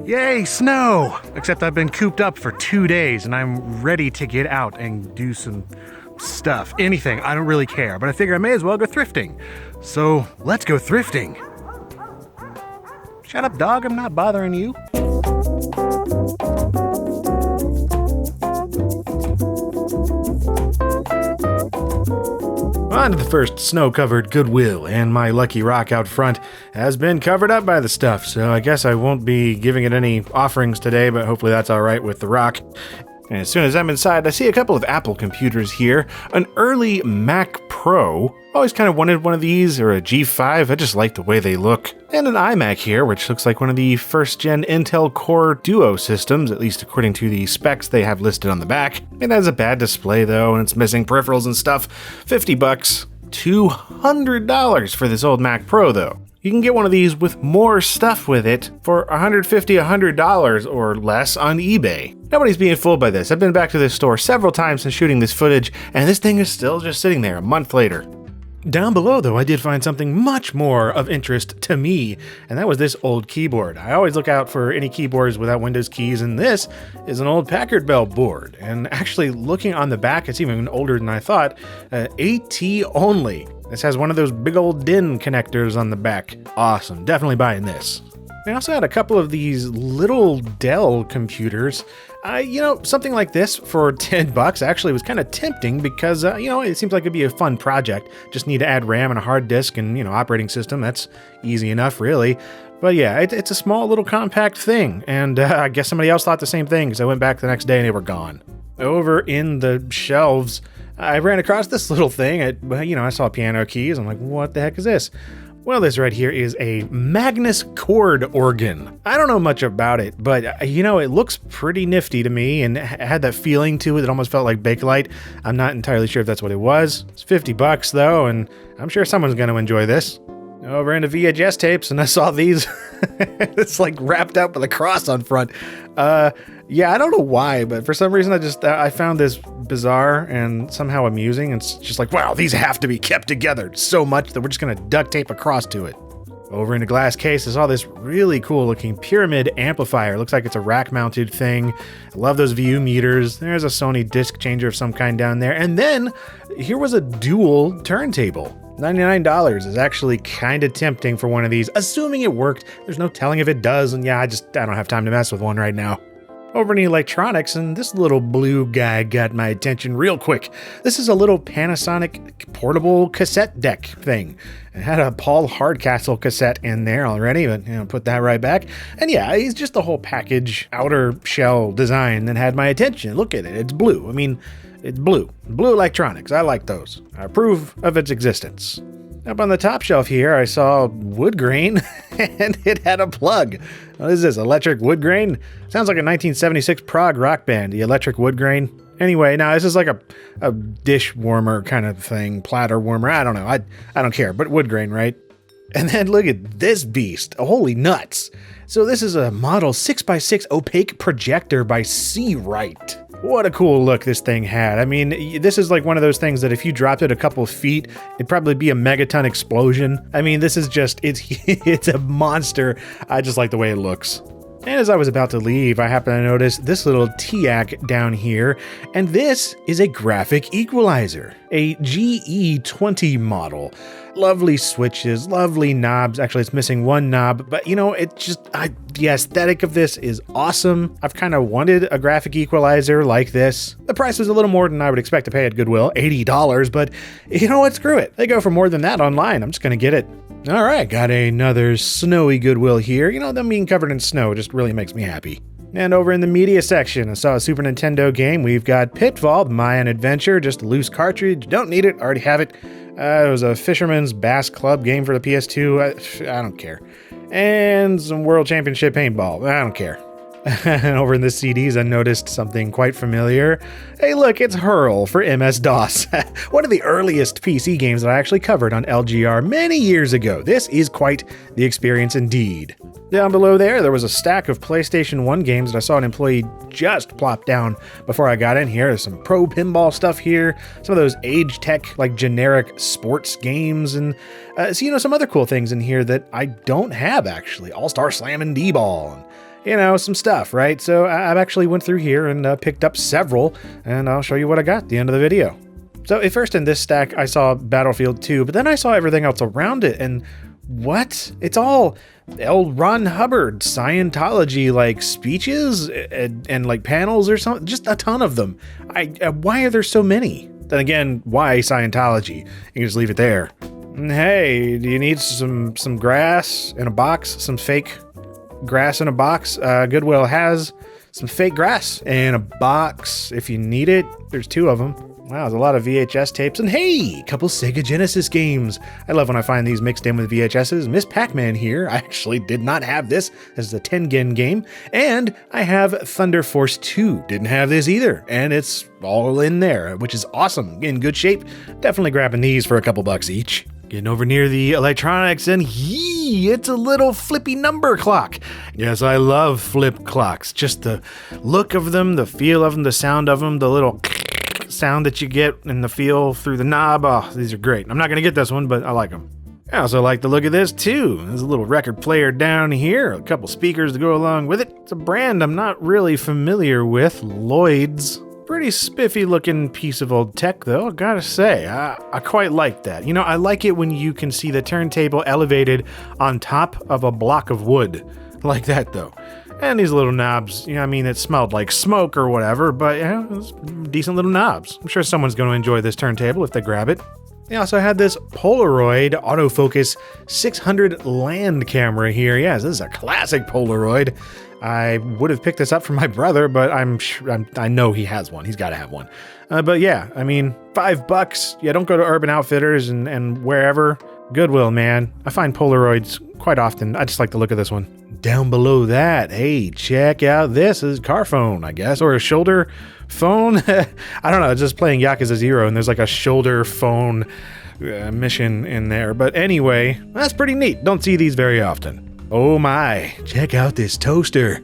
Yay, snow! Except I've been cooped up for 2 days and I'm ready to get out and do some stuff. Anything. I don't really care. But I figure I may as well go thrifting. So let's go thrifting. Shut up, dog. I'm not bothering you. On to the first snow-covered Goodwill, and my lucky rock out front has been covered up by the stuff, so I guess I won't be giving it any offerings today, but hopefully that's alright with the rock. And as soon as I'm inside, I see a couple of Apple computers here. An early Mac Pro. Always kind of wanted one of these, or a G5. I just like the way they look. And an iMac here, which looks like one of the first-gen Intel Core Duo systems, at least according to the specs they have listed on the back. It has a bad display, though, and it's missing peripherals and stuff. $50. $200 for this old Mac Pro, though. You can get one of these with more stuff with it for $150, $100 or less on eBay. Nobody's being fooled by this. I've been back to this store several times since shooting this footage, and this thing is still just sitting there a month later. Down below, though, I did find something much more of interest to me, and that was this old keyboard. I always look out for any keyboards without Windows keys, and this is an old Packard Bell board. And actually, looking on the back, it's even older than I thought. AT only. This has one of those big old DIN connectors on the back. Awesome, definitely buying this. I also had a couple of these little Dell computers. Something like this for $10 actually was kind of tempting because, it seems like it'd be a fun project. Just need to add RAM and a hard disk and, operating system. That's easy enough, really. But yeah, it's a small little compact thing. And I guess somebody else thought the same thing because I went back the next day and they were gone. Over in the shelves, I ran across this little thing. I saw piano keys. I'm like, what the heck is this? Well, this right here is a Magnus chord organ. I don't know much about it, but it looks pretty nifty to me and had that feeling to it that almost felt like Bakelite. I'm not entirely sure if that's what it was. It's $50 though, and I'm sure someone's going to enjoy this. Over into VHS tapes, and I saw these. It's like wrapped up with a cross on front. I don't know why, but for some reason I found this bizarre and somehow amusing. It's just like, wow, these have to be kept together so much that we're just going to duct tape a cross to it. Over in a glass case, I saw this really cool looking pyramid amplifier. Looks like it's a rack mounted thing. I love those VU meters. There's a Sony disc changer of some kind down there. And then here was a dual turntable. $99 is actually kind of tempting for one of these, assuming it worked. There's no telling if it does, and I don't have time to mess with one right now. Over in electronics, and this little blue guy got my attention real quick. This is a little Panasonic portable cassette deck thing. It had a Paul Hardcastle cassette in there already, but put that right back. And it's just the whole package, outer shell design that had my attention. Look at it, it's blue. It's blue. Blue electronics, I like those. I approve of its existence. Up on the top shelf here, I saw wood grain, and it had a plug. What is this, electric wood grain? Sounds like a 1976 prog rock band, the Electric Wood Grain. Anyway, now this is like a dish warmer kind of thing, platter warmer. I don't know, I don't care, but wood grain, right? And then look at this beast. Holy nuts. So this is a model 6x6 opaque projector by C-Rite. What a cool look this thing had. This is like one of those things that if you dropped it a couple of feet, it'd probably be a megaton explosion. This is just, it's a monster. I just like the way it looks. And as I was about to leave, I happened to notice this little TIAC down here, and this is a graphic equalizer, a GE20 model. Lovely switches, lovely knobs. Actually, it's missing one knob, but the aesthetic of this is awesome. I've kind of wanted a graphic equalizer like this. The price was a little more than I would expect to pay at Goodwill, $80, but you know what, screw it. They go for more than that online. I'm just gonna get it. All right, got another snowy Goodwill here. Them being covered in snow just really makes me happy. And over in the media section, I saw a Super Nintendo game. We've got Pitfall, the Mayan Adventure, just a loose cartridge. Don't need it, already have it. It was a Fisherman's Bass Club game for the PS2. I don't care. And some World Championship Paintball. I don't care. And over in the CDs, I noticed something quite familiar. Hey, look, it's Hurl for MS-DOS. One of the earliest PC games that I actually covered on LGR many years ago. This is quite the experience indeed. Down below there was a stack of PlayStation 1 games that I saw an employee just plop down before I got in here. There's some pro pinball stuff here, some of those age tech, like generic sports games, and some other cool things in here that I don't have, actually. All-Star Slam and D-Ball. some stuff, right? So I actually went through here and picked up several, and I'll show you what I got at the end of the video. So at first in this stack, I saw Battlefield 2, but then I saw everything else around it, and what? It's all L. Ron Hubbard Scientology like speeches and like panels or something. Just a ton of them. Why are there so many? Then again, why Scientology? You can just leave it there. Hey, do you need some grass in a box? Some fake grass in a box? Goodwill has some fake grass in a box if you need it. There's 2 of them. Wow, there's a lot of VHS tapes, and hey, a couple Sega Genesis games. I love when I find these mixed in with VHSs. Miss Pac-Man here. I actually did not have this. This is a Tengen game. And I have Thunder Force 2. Didn't have this either. And it's all in there, which is awesome. In good shape. Definitely grabbing these for a couple bucks each. Getting over near the electronics, and it's a little flippy number clock. Yes, I love flip clocks. Just the look of them, the feel of them, the sound of them, the little sound that you get and the feel through the knob. Oh, these are great. I'm not going to get this one, but I like them. I also like the look of this too. There's a little record player down here, a couple speakers to go along with it. It's a brand I'm not really familiar with, Lloyd's. Pretty spiffy looking piece of old tech though, I gotta say. I quite like that. I like it when you can see the turntable elevated on top of a block of wood. Like that though. And these little knobs, it smelled like smoke or whatever, but it's decent little knobs. I'm sure someone's going to enjoy this turntable if they grab it. They also had this Polaroid autofocus 600 land camera here. Yes, this is a classic Polaroid. I would have picked this up for my brother, but I know he has one. He's got to have one. But yeah, $5. Yeah, don't go to Urban Outfitters and wherever. Goodwill, man. I find Polaroids quite often. I just like the look of this one. Down below that, hey, check out this. This is a car phone, I guess, or a shoulder phone. I don't know, just playing Yakuza 0, and there's like a shoulder phone mission in there. But anyway, that's pretty neat. Don't see these very often. Oh my, check out this toaster.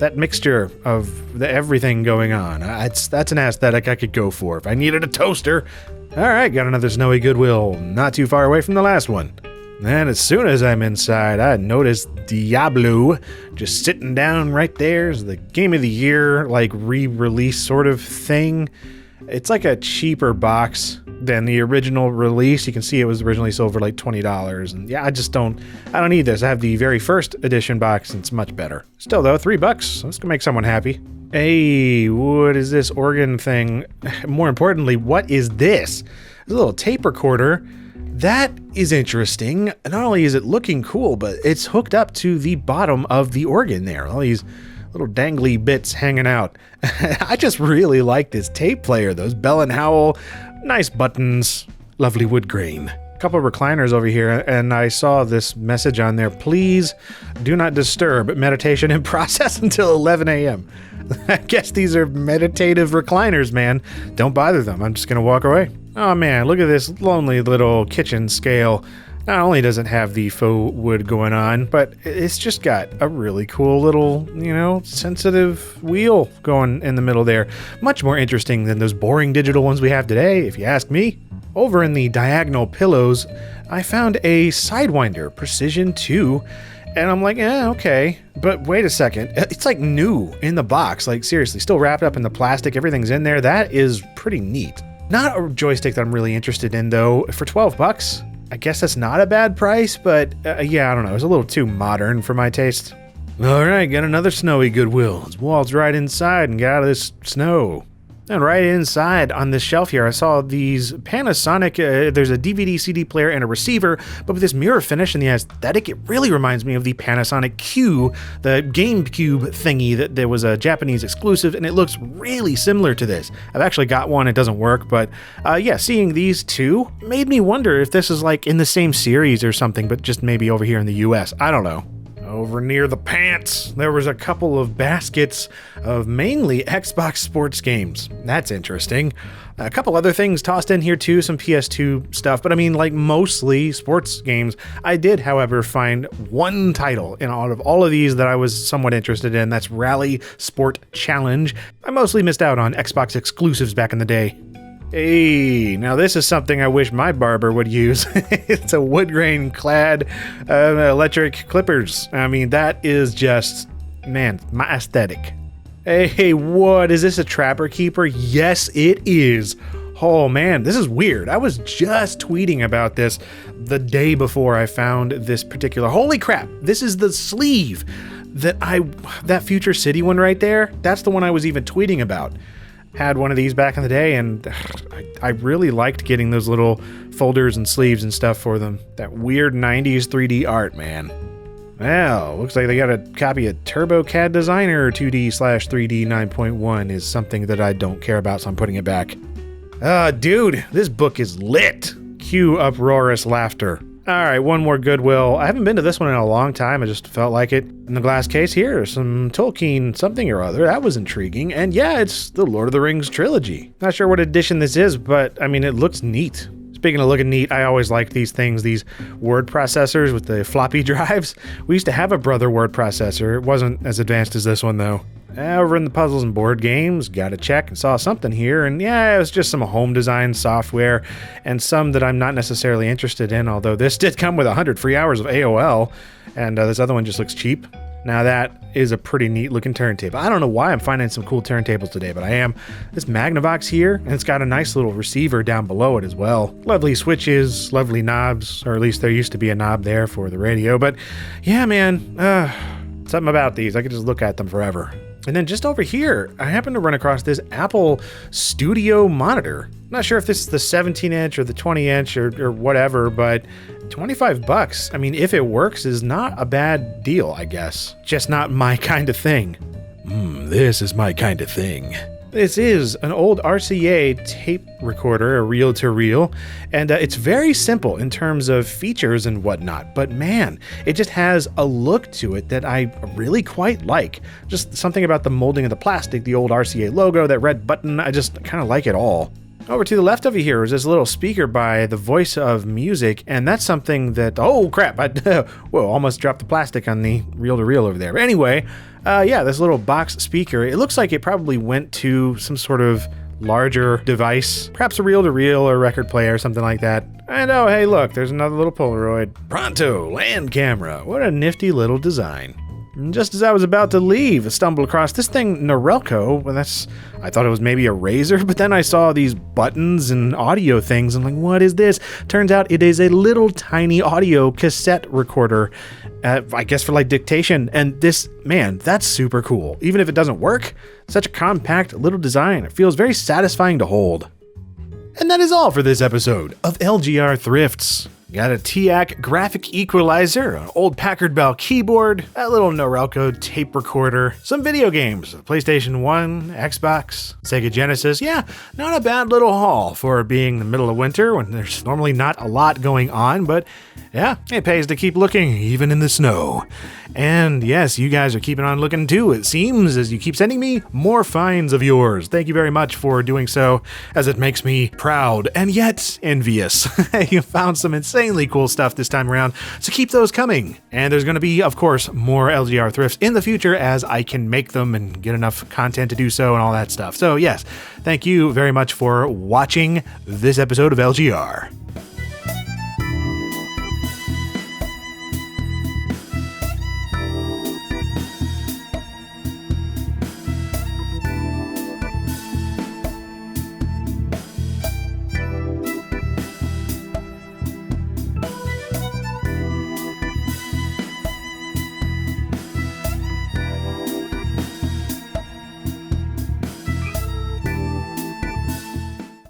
That mixture of everything going on. That's an aesthetic I could go for if I needed a toaster. All right, got another snowy Goodwill, not too far away from the last one. And as soon as I'm inside, I noticed Diablo just sitting down right there. It's the Game of the Year, like re-release sort of thing. It's like a cheaper box than the original release. You can see it was originally sold for like $20. And yeah, I don't need this. I have the very first edition box and it's much better. Still though, $3. That's gonna make someone happy. Hey, what is this organ thing? More importantly, what is this? It's a little tape recorder. That is interesting. Not only is it looking cool, but it's hooked up to the bottom of the organ there. All these little dangly bits hanging out. I just really like this tape player. Those Bell & Howell, nice buttons, lovely wood grain. A couple of recliners over here, and I saw this message on there. Please do not disturb meditation in process until 11 a.m. I guess these are meditative recliners, man. Don't bother them. I'm just going to walk away. Oh man, look at this lonely little kitchen scale. Not only does it have the faux wood going on, but it's just got a really cool little, sensitive wheel going in the middle there. Much more interesting than those boring digital ones we have today, if you ask me. Over in the diagonal pillows, I found a Sidewinder Precision 2. And I'm like, okay. But wait a second. It's like new in the box. Like seriously, still wrapped up in the plastic. Everything's in there. That is pretty neat. Not a joystick that I'm really interested in though. For $12, I guess that's not a bad price, but yeah, I don't know. It's a little too modern for my taste. All right, got another snowy Goodwill. It's waltzed right inside and got out of this snow. And right inside on this shelf here, I saw these Panasonic, there's a DVD CD player and a receiver, but with this mirror finish and the aesthetic, it really reminds me of the Panasonic Q, the GameCube thingy that there was a Japanese exclusive, and it looks really similar to this. I've actually got one, it doesn't work, but yeah, seeing these two made me wonder if this is like in the same series or something, but just maybe over here in the US. I don't know. Over near the pants, there was a couple of baskets of mainly Xbox sports games. That's interesting. A couple other things tossed in here too, some PS2 stuff, but like mostly sports games. I did, however, find one title in all of these that I was somewhat interested in. That's Rally Sport Challenge. I mostly missed out on Xbox exclusives back in the day. Hey, now this is something I wish my barber would use. It's a wood grain clad electric clippers. That is just, man, my aesthetic. Hey, what is this, a Trapper Keeper? Yes, it is. Oh man, this is weird. I was just tweeting about this the day before I found this particular. Holy crap, this is the sleeve that Future City one right there. That's the one I was even tweeting about. Had one of these back in the day, and I really liked getting those little folders and sleeves and stuff for them. That weird 90s 3D art, man. Well, looks like they got a copy of TurboCAD Designer 2D/3D 9.1 is something that I don't care about, so I'm putting it back. Dude, this book is lit. Cue uproarious laughter. Alright, one more Goodwill. I haven't been to this one in a long time, I just felt like it. In the glass case here, some Tolkien something or other. That was intriguing. And yeah, it's the Lord of the Rings trilogy. Not sure what edition this is, but I mean, it looks neat. Speaking of looking neat, I always liked these things, these word processors with the floppy drives. We used to have a Brother word processor. It wasn't as advanced as this one, though. Over in the puzzles and board games, got to check and saw something here, and yeah, it was just some home design software and some that I'm not necessarily interested in, although this did come with 100 free hours of AOL, and this other one just looks cheap. Now that is a pretty neat looking turntable. I don't know why I'm finding some cool turntables today, but I am. This Magnavox here, and it's got a nice little receiver down below it as well. Lovely switches, lovely knobs, or at least there used to be a knob there for the radio, but yeah, man, something about these, I could just look at them forever. And then just over here, I happened to run across this Apple Studio monitor. Not sure if this is the 17-inch or the 20-inch or whatever, but $25. I mean, if it works, is not a bad deal, I guess. Just not my kind of thing. This is my kind of thing. This is an old RCA tape recorder, a reel-to-reel, and it's very simple in terms of features and whatnot, but man, it just has a look to it that I really quite like. Just something about the molding of the plastic, the old RCA logo, that red button, I just kind of like it all. Over to the left of you here is this little speaker by The Voice of Music, and that's something that, oh crap, whoa, almost dropped the plastic on the reel-to-reel over there. But anyway, yeah, this little box speaker, it looks like it probably went to some sort of larger device, perhaps a reel-to-reel or record player or something like that. And oh, hey, look, there's another little Polaroid. Pronto, land camera. What a nifty little design. And just as I was about to leave, I stumbled across this thing, Norelco. Well, I thought it was maybe a razor, but then I saw these buttons and audio things. I'm like, what is this? Turns out it is a little tiny audio cassette recorder, I guess for like dictation. And this, man, that's super cool. Even if it doesn't work, such a compact little design. It feels very satisfying to hold. And that is all for this episode of LGR Thrifts. Got a TIAC graphic equalizer, an old Packard Bell keyboard, that little Norelco tape recorder, some video games, PlayStation 1, Xbox, Sega Genesis. Yeah, not a bad little haul for being the middle of winter when there's normally not a lot going on, but yeah, it pays to keep looking even in the snow. And yes, you guys are keeping on looking too, it seems, as you keep sending me more finds of yours. Thank you very much for doing so, as it makes me proud and yet envious. You found some insanely cool stuff this time around, so keep those coming. And there's going to be, of course, more LGR thrifts in the future as I can make them and get enough content to do so and all that stuff. So yes, thank you very much for watching this episode of LGR.